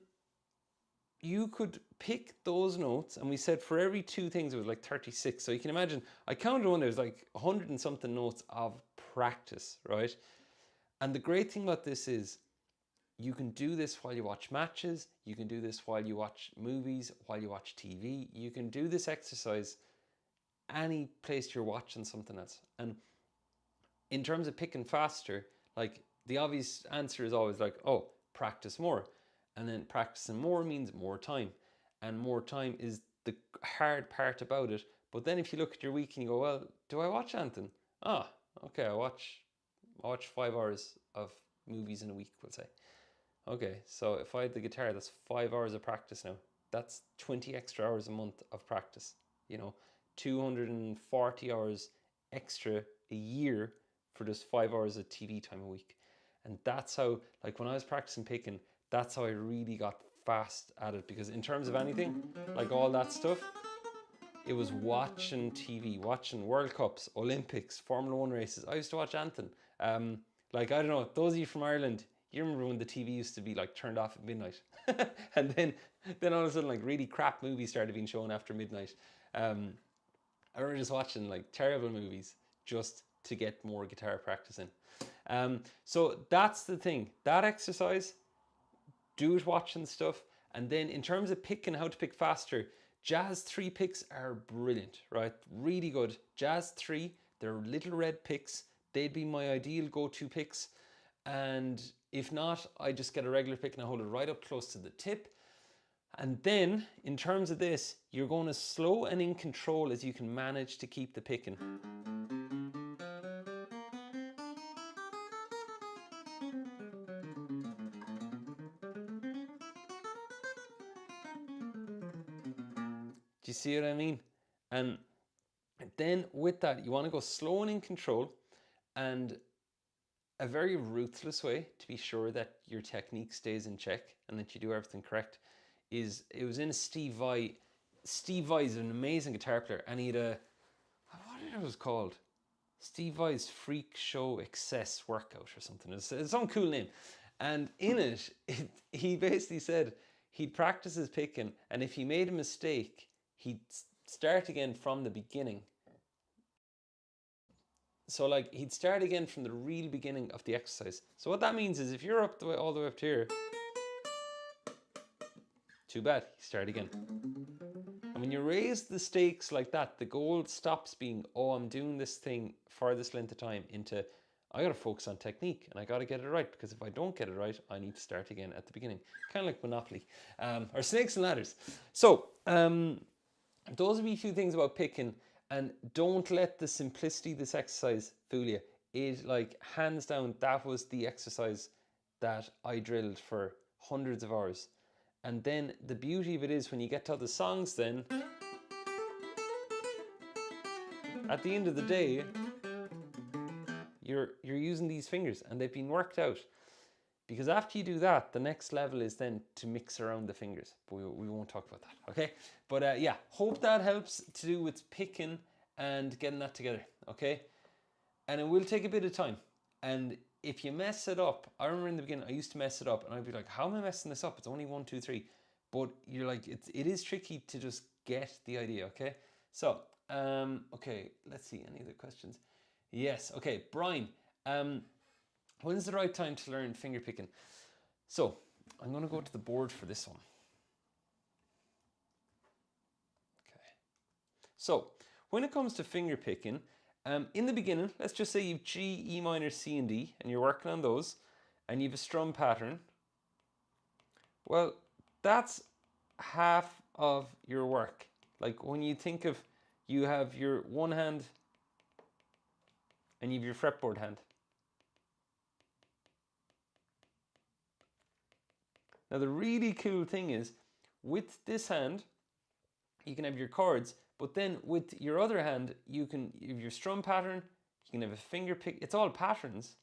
you could pick those notes, and we said for every 2 things it was like 36. So you can imagine, I counted one, there's like 100 and something notes of practice, right? And the great thing about this is, you can do this while you watch matches, you can do this while you watch movies, while you watch TV, you can do this exercise any place you're watching something else. And in terms of picking faster, like the obvious answer is always like, oh, practice more. And then practicing more means more time. And more time is the hard part about it. But then if you look at your week and you go, well, do I watch anything? Ah, okay, I watch 5 hours of movies in a week, we'll say. Okay, so if I had the guitar, that's 5 hours of practice now. That's 20 extra hours a month of practice. 240 hours extra a year for just 5 hours of TV time a week. And that's how, like when I was practicing picking, that's how I really got fast at it. Because in terms of anything, like all that stuff, it was watching TV, watching World Cups, Olympics, Formula 1 races. I used to watch anything. Like, I don't know, those of you from Ireland, you remember when the TV used to be like turned off at midnight. And then all of a sudden like really crap movies started being shown after midnight. I remember just watching like terrible movies just to get more guitar practice in. So that's the thing. That exercise, do it watching stuff. And then in terms of picking how to pick faster, Jazz 3 picks are brilliant, right? Really good. Jazz 3, they're little red picks. They'd be my ideal go-to picks. And if not, I just get a regular pick and I hold it right up close to the tip. And then, in terms of this, you're going as slow and in control as you can manage to keep the picking. Do you see what I mean? And then with that, you want to go slow and in control, and a very ruthless way to be sure that your technique stays in check and that you do everything correct is, it was in a Steve Vai. Steve Vai is an amazing guitar player, and he had what did it was called? Steve Vai's Freak Show Excess Workout or something. It's some cool name. And in it, he basically said he'd practice his picking, and if he made a mistake, he'd start again from the beginning. So like he'd start again from the real beginning of the exercise. So what that means is if you're up all the way up to here, too bad, you start again. And when you raise the stakes like that, the goal stops being, oh, I'm doing this thing for this length of time, into, I gotta focus on technique and I gotta get it right, because if I don't get it right, I need to start again at the beginning. Kind of like Monopoly, or Snakes and Ladders. So, those would be a few things about picking, and don't let the simplicity of this exercise fool you. It, like, hands down, that was the exercise that I drilled for hundreds of hours. And then the beauty of it is when you get to other songs, then at the end of the day, you're using these fingers and they've been worked out. Because after you do that, the next level is then to mix around the fingers. But we won't talk about that, okay? But yeah, hope that helps to do with picking and getting that together, okay? And it will take a bit of time. And if you mess it up, I remember in the beginning, I used to mess it up and I'd be like, how am I messing this up? It's only 1, 2, 3. But you're like, it is tricky to just get the idea, okay? So, okay, let's see, any other questions? Yes, okay, Brian. When's the right time to learn finger picking? So, I'm going to go to the board for this one. Okay. So, when it comes to finger picking, in the beginning, let's just say you've G, E minor, C, and D, and you're working on those, and you have a strum pattern. Well, that's half of your work. Like when you think of, you have your one hand and you have your fretboard hand. Now the really cool thing is, with this hand, you can have your chords, but then with your other hand, you can have your strum pattern, you can have a finger pick, it's all patterns.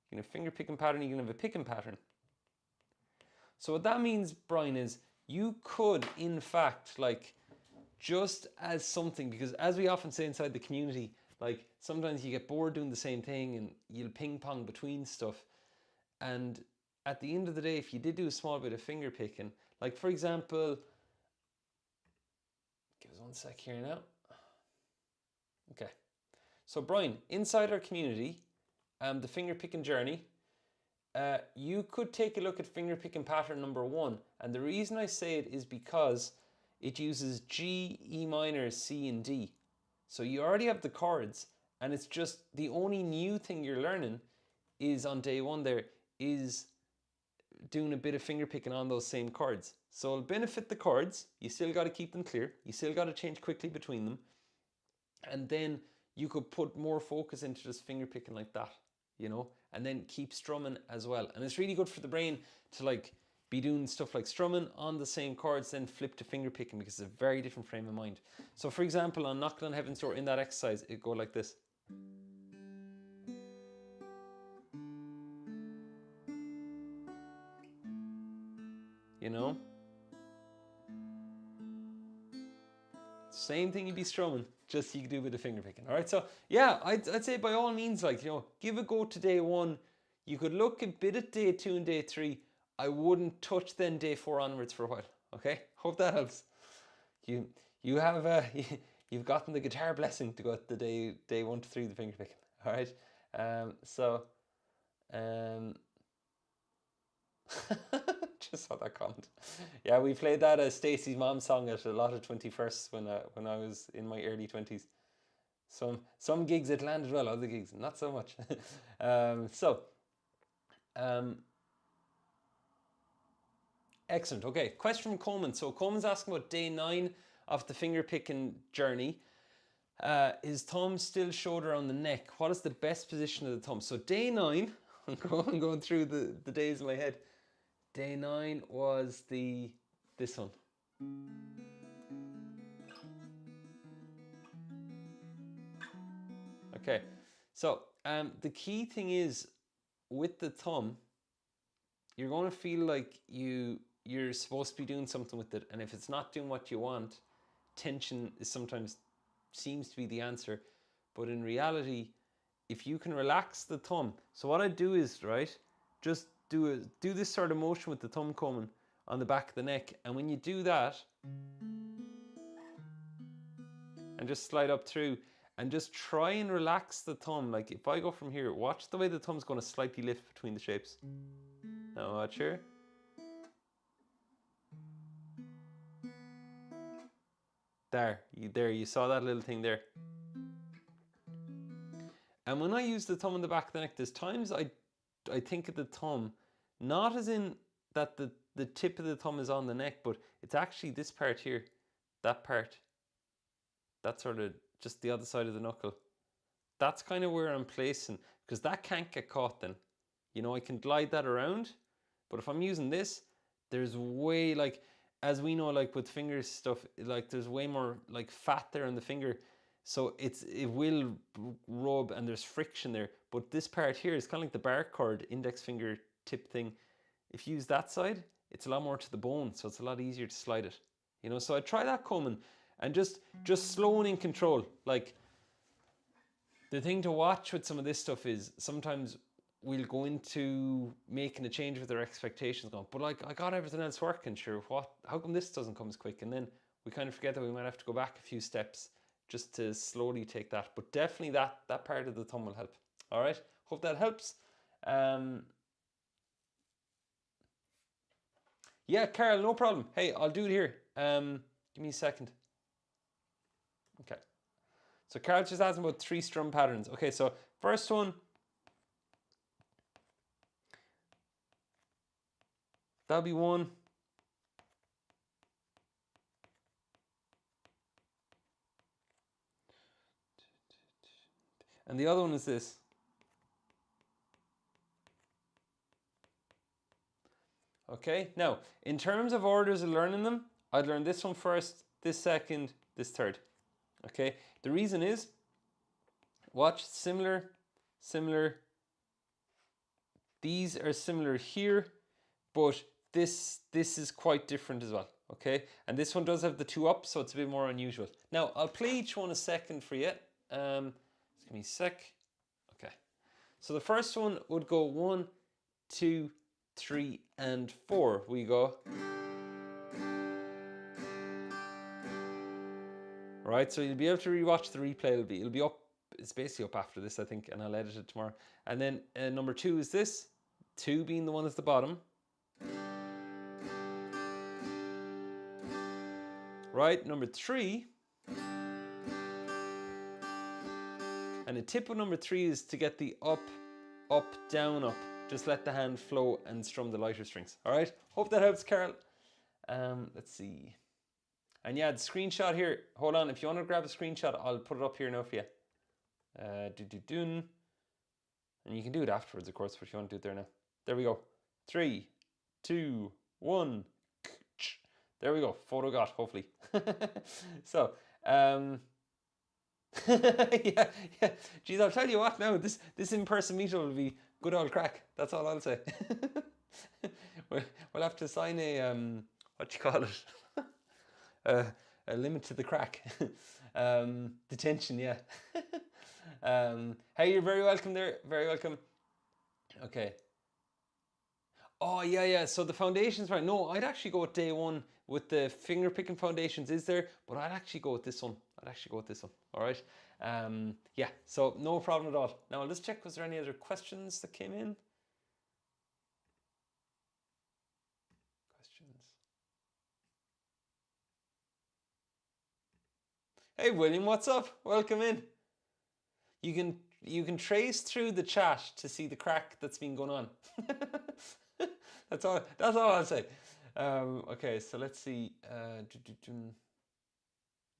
You can have finger picking pattern, you can have a picking pattern. So what that means, Brian, is you could, in fact, like, just as something, because as we often say inside the community, like sometimes you get bored doing the same thing and you'll ping pong between stuff. And at the end of the day, if you did do a small bit of finger picking, like for example, give us one sec here now. Okay. So Brian, inside our community, the finger picking journey, you could take a look at finger picking pattern number 1. And the reason I say it is because it uses G, E minor, C, and D. So you already have the chords, and it's just the only new thing you're learning is on day 1 there is doing a bit of finger picking on those same chords. So it'll benefit the chords. You still got to keep them clear. You still got to change quickly between them. And then you could put more focus into just finger picking like that, you know, and then keep strumming as well. And it's really good for the brain to like be doing stuff like strumming on the same chords, then flip to finger picking, because it's a very different frame of mind. So for example, on Knocking on Heaven's Door, in that exercise, it'd go like this. You know? Same thing you'd be strumming, just you could do a bit of finger picking. All right, so yeah, I'd say by all means, like, you know, give a go to day 1. You could look a bit at day 2 and day 3. I wouldn't touch then day 4 onwards for a while. Okay, hope that helps. You have you've gotten the guitar blessing to go at the day 1 to 3 the finger picking. All right, just saw that comment. Yeah, we played that as Stacey's mom's song at a lot of 21sts when I was in my early 20s. Some gigs it landed well, other gigs not so much. Excellent. Okay, question from Coleman. So Coleman's asking about day 9 of the finger picking journey. Is thumb still shoulder on the neck? What is the best position of the thumb? So day 9, I'm going through the days in my head. Day 9 was this one. Okay, so the key thing is with the thumb, you're going to feel like you're supposed to be doing something with it, and if it's not doing what you want, tension is sometimes seems to be the answer. But in reality, if you can relax the thumb, so what I do is, right, just do this sort of motion with the thumb coming on the back of the neck, and when you do that, and just slide up through, and just try and relax the thumb. Like if I go from here, watch the way the thumb's going to slightly lift between the shapes. Now watch here. There, you saw that little thing there. And when I use the thumb on the back of the neck, there's times I think of the thumb, not as in that the tip of the thumb is on the neck, but it's actually this part here, that part, that sort of just the other side of the knuckle. That's kind of where I'm placing, because that can't get caught then. You know, I can glide that around, but if I'm using this, there's way, like, as we know, like with finger stuff, like there's way more like fat there on the finger. So it will rub and there's friction there. But this part here is kind of like the barre chord, index finger tip thing. If you use that side, it's a lot more to the bone, so it's a lot easier to slide it. You know, so I try that coming and just slow and in control. Like the thing to watch with some of this stuff is sometimes we'll go into making a change with our expectations going, but like I got everything else working, sure, how come this doesn't come as quick? And then we kind of forget that we might have to go back a few steps just to slowly take that. But definitely that part of the thumb will help. All right, hope that helps. Yeah, Carol, no problem. Hey, I'll do it here. Give me a second. Okay. So Carl's just asking about 3 strum patterns. Okay, so first one, that'll be 1. And the other one is this. Okay, now, in terms of orders of learning them, I'd learn this one first, this second, this third. Okay, the reason is, watch, similar, similar. These are similar here, but this is quite different as well. Okay, and this one does have the 2 up, so it's a bit more unusual. Now, I'll play each one a second for you. Just give me a sec. Okay, so the first one would go 1, 2, 3, and 4. We go. Right, so you'll be able to rewatch the replay. It'll be up. It's basically up after this, I think, and I'll edit it tomorrow. And then number 2 is this. 2 being the one at the bottom. Right, number 3. And the tip of number 3 is to get the up, up, down, up. Just let the hand flow and strum the lighter strings. All right, hope that helps, Carol. Let's see. And yeah, the screenshot here. Hold on, if you want to grab a screenshot, I'll put it up here now for you. And you can do it afterwards, of course, but if you want to do it there now. There we go. 3, 2, 1. There we go. Photo got, hopefully. So, yeah. Geez, I'll tell you what now. This in-person meetup will be good old crack. That's all I'll say. We'll have to sign a what you call it? A limit to the crack. Detention, yeah. Hey, you're very welcome there. Very welcome. Okay. Oh, yeah. So the foundations, right? No, I'd actually go with day 1 with the finger picking foundations is there, but I'd actually go with this one. All right. Yeah, so no problem at all. Now I'll just check, was there any other questions that came in? Questions. Hey, William, what's up? Welcome in. You can trace through the chat to see the crack that's been going on. That's all I'll say. Okay, so let's see.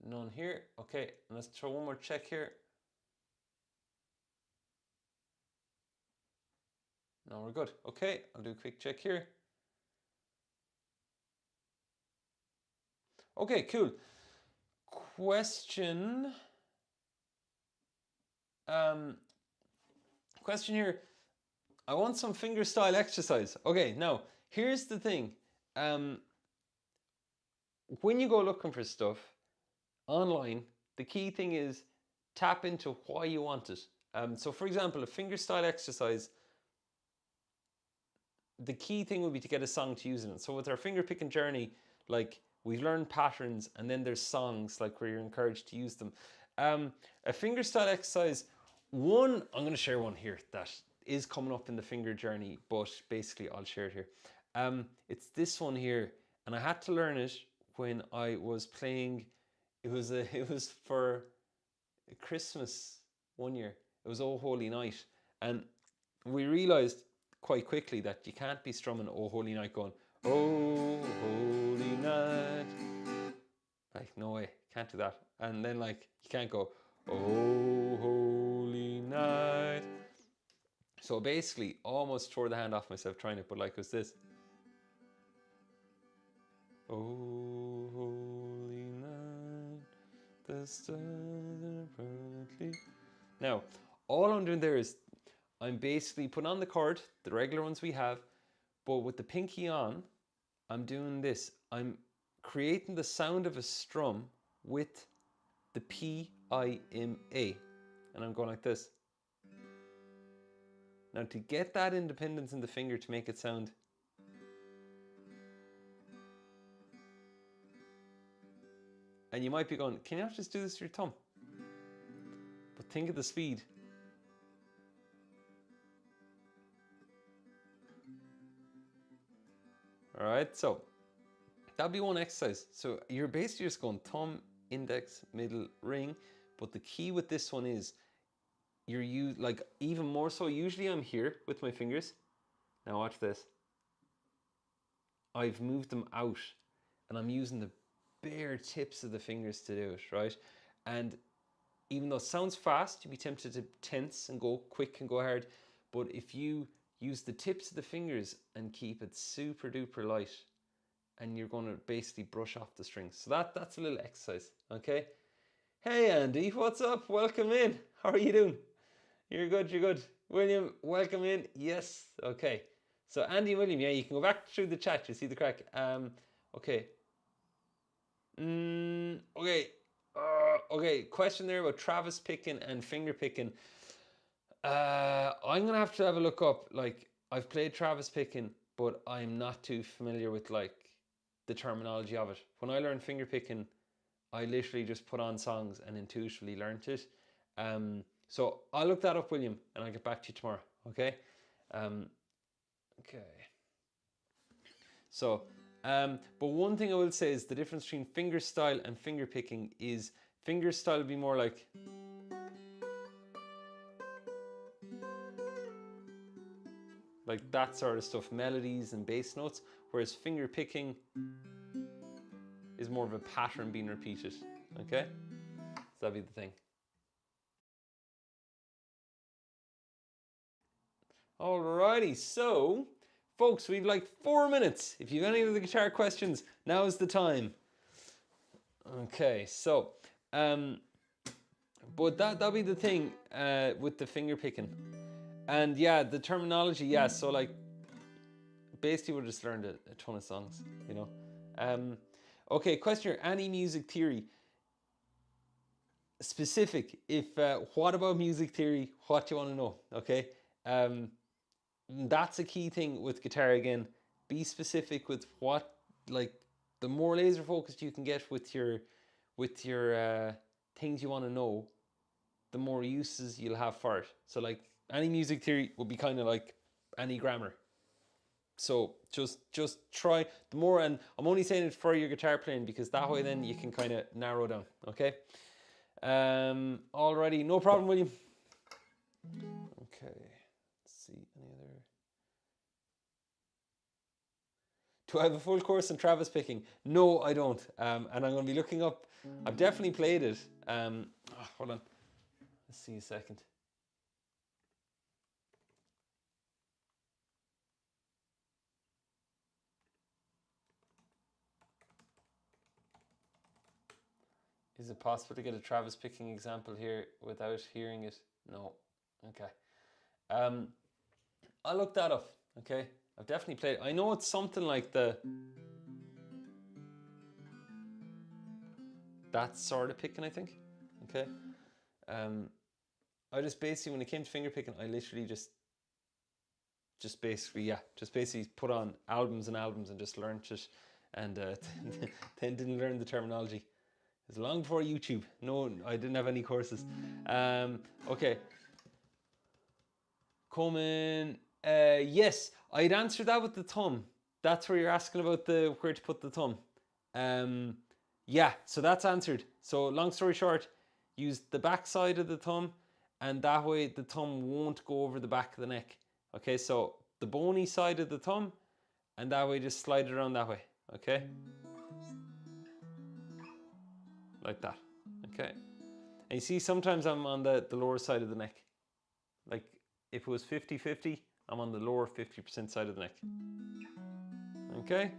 None here. Okay, let's throw one more check here. No, we're good. Okay, I'll do a quick check here. Okay, cool. Question. Question here. I want some finger style exercise. Okay, now here's the thing. When you go looking for stuff online, the key thing is tap into why you want it. So for example, a finger style exercise, the key thing would be to get a song to use in it. So with our finger picking journey, like we've learned patterns and then there's songs like where you're encouraged to use them. A finger style exercise, I'm going to share one here that is coming up in the finger journey, but basically I'll share it here. It's this one here, and I had to learn it when I was playing. It was for Christmas one year. It was Oh Holy Night, and we realized quite quickly that you can't be strumming Oh Holy Night going Oh Holy Night. Like, no way, can't do that. And then like you can't go Oh Holy Night. So basically, almost tore the hand off myself trying it, but like it was this. Oh Holy Night, the stars are brightly. Now, all I'm doing there is I'm basically putting on the chord, the regular ones we have, but with the pinky on, I'm doing this. I'm creating the sound of a strum with the P-I-M-A. And I'm going like this. Now to get that independence in the finger to make it sound. And you might be going, can you not just do this with your thumb? But think of the speed. All right, so that'll be one exercise. So you're basically just going thumb, index, middle, ring. But the key with this one is like even more so, usually I'm here with my fingers. Now watch this. I've moved them out and I'm using the bare tips of the fingers to do it, right? And even though it sounds fast, you'd be tempted to tense and go quick and go hard. But if you use the tips of the fingers and keep it super duper light, and you're going to basically brush off the strings. So that's a little exercise, okay? Hey Andy, what's up? Welcome in. How are you doing? You're good, you're good. William, welcome in. Yes, okay. So Andy and William, yeah, you can go back through the chat. You see the crack. Okay. Okay. Okay. Question there about Travis picking and finger picking. I'm gonna have to have a look up. Like, I've played Travis picking, but I'm not too familiar with like the terminology of it. When I learned finger picking, I literally just put on songs and intuitively learned it. So I'll look that up, William, and I'll get back to you tomorrow. Okay. Okay. So, but one thing I will say is the difference between finger style and finger picking is finger style will be more like that sort of stuff, melodies and bass notes, whereas finger picking is more of a pattern being repeated. Okay, so that'd be the thing. Alrighty, so folks, we've like 4 minutes. If you have any of the guitar questions, now is the time. Okay, so but that'll be the thing with the finger picking. And yeah, the terminology, yeah, so like basically we just learned a ton of songs, you know. Okay, question here, any music theory specific? If what about music theory? What do you want to know? Okay, that's a key thing with guitar again. Be specific with what, like, the more laser focused you can get with your things you want to know, the more uses you'll have for it. So like any music theory would be kind of like any grammar. So just try the more, and I'm only saying it for your guitar playing because that way then you can kind of narrow down. Okay. Alrighty, no problem, William. Okay. Let's see any other. Do I have a full course in Travis picking? No, I don't. And I'm going to be looking up. I've definitely played it. Hold on. Let's see a second. Is it possible to get a Travis picking example here without hearing it? No. Okay. I'll look that up. Okay. I've definitely played it. I know it's something like that sort of picking, I think. Okay. I just basically, when it came to finger picking, I literally just basically put on albums and albums and just learned it, and then didn't learn the terminology. It was long before YouTube. No, I didn't have any courses. Okay. Coleman, yes, I'd answer that with the thumb. That's where you're asking about where to put the thumb. Yeah, so that's answered. So long story short, use the back side of the thumb, and that way the thumb won't go over the back of the neck. Okay, so the bony side of the thumb, and that way just slide it around that way. Okay, like that. Okay, and you see sometimes I'm on the lower side of the neck. Like if it was 50-50, I'm on the lower 50% side of the neck. Okay.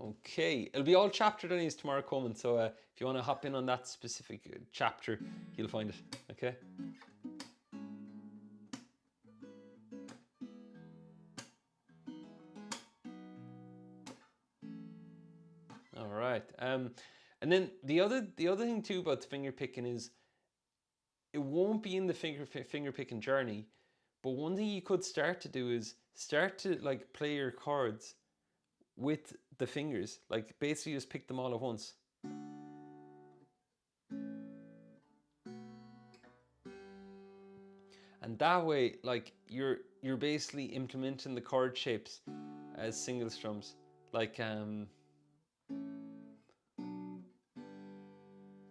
Okay, it'll be all chaptered anyways tomorrow, Coleman. So if you want to hop in on that specific chapter, you'll find it. Okay. All right. And then the other thing too about the finger picking is it won't be in the finger picking journey, but one thing you could start to do is start to like play your chords with the fingers, like basically just pick them all at once. And that way, like you're basically implementing the chord shapes as single strums, like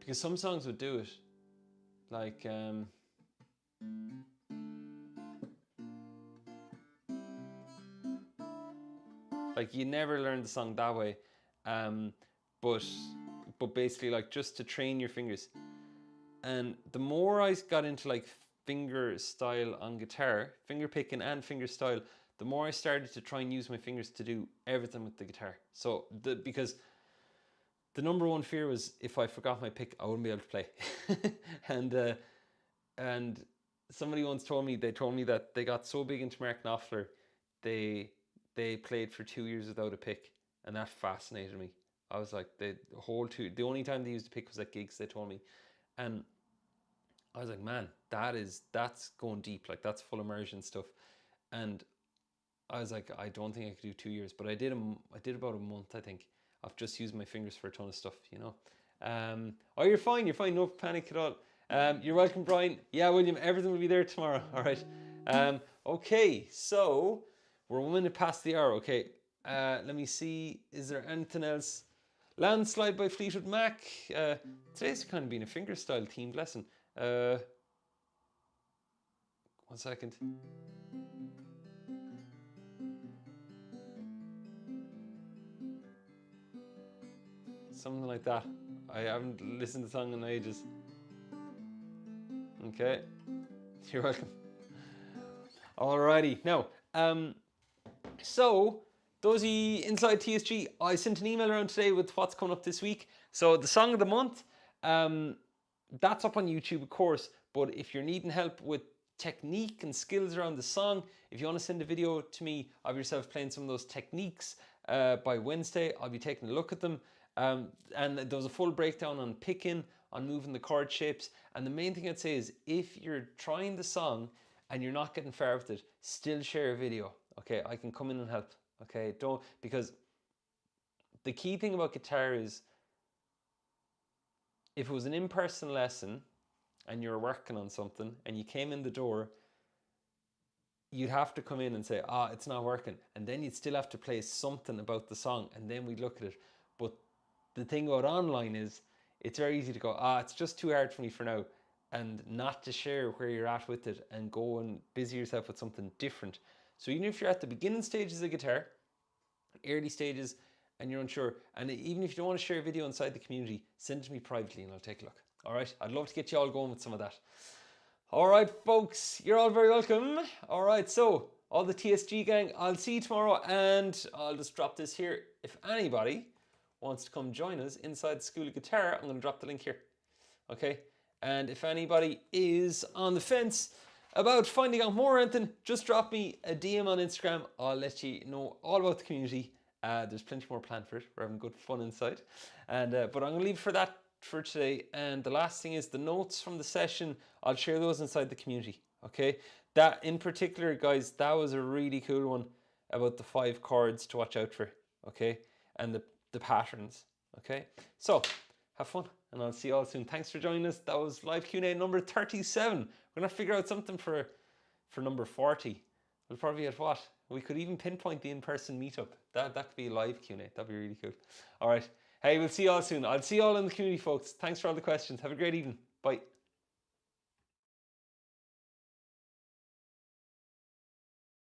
Because some songs would do it. Like, you never learn the song that way. But basically, like, just to train your fingers. And the more I got into like finger style on guitar, finger picking and finger style, the more I started to try and use my fingers to do everything with the guitar. So because the number one fear was if I forgot my pick, I wouldn't be able to play. and somebody once told me that they got so big into Mark Knopfler, they played for 2 years without a pick, and that fascinated me. I was like, the only time they used a pick was at gigs, they told me. And I was like, man, that's going deep, like that's full immersion stuff. And I was like, I don't think I could do 2 years, but I did about a month, I think, of just using my fingers for a ton of stuff, you know. Oh, you're fine, no panic at all. You're welcome, Brian. Yeah, William, everything will be there tomorrow. All right. Okay, so we're 1 minute past the hour. Okay, let me see. Is there anything else? Landslide by Fleetwood Mac. Today's kind of been a fingerstyle themed lesson. 1 second. Something like that. I haven't listened to the song in ages. Okay, you're welcome. Alrighty, now, so those of you inside TSG, I sent an email around today with what's coming up this week. So the song of the month, that's up on YouTube, of course. But if you're needing help with technique and skills around the song, if you want to send a video to me of yourself playing some of those techniques by Wednesday, I'll be taking a look at them. And there was a full breakdown on picking, on moving the chord shapes. And the main thing I'd say is if you're trying the song and you're not getting far with it, still share a video. Okay, I can come in and help. Okay, because the key thing about guitar is if it was an in-person lesson and you're working on something and you came in the door, you'd have to come in and say, it's not working. And then you'd still have to play something about the song and then we'd look at it. But the thing about online is it's very easy to go, it's just too hard for me for now, and not to share where you're at with it and go and busy yourself with something different. So even if you're at the beginning stages of guitar, early stages, and you're unsure, and even if you don't want to share a video inside the community, send it to me privately and I'll take a look. All right, I'd love to get you all going with some of that. All right, folks, you're all very welcome. All right, so all the TSG gang, I'll see you tomorrow, and I'll just drop this here. If anybody wants to come join us inside the School of Guitar, I'm going to drop the link here. Okay, and if anybody is on the fence about finding out more or anything, just drop me a DM on Instagram. I'll let you know all about the community. There's plenty more planned for it. We're having good fun inside. And but I'm going to leave for that for today. And the last thing is the notes from the session. I'll share those inside the community. Okay, that in particular, guys, that was a really cool one about the 5 chords to watch out for. Okay, and the patterns. Okay, so have fun, and I'll see you all soon. Thanks for joining us. That was live Q&A number 37. We're gonna figure out something for number 40. We'll probably at what? We could even pinpoint the in-person meetup. That could be a live Q&A. That'd be really cool. All right. Hey, we'll see you all soon. I'll see you all in the community, folks. Thanks for all the questions. Have a great evening. Bye.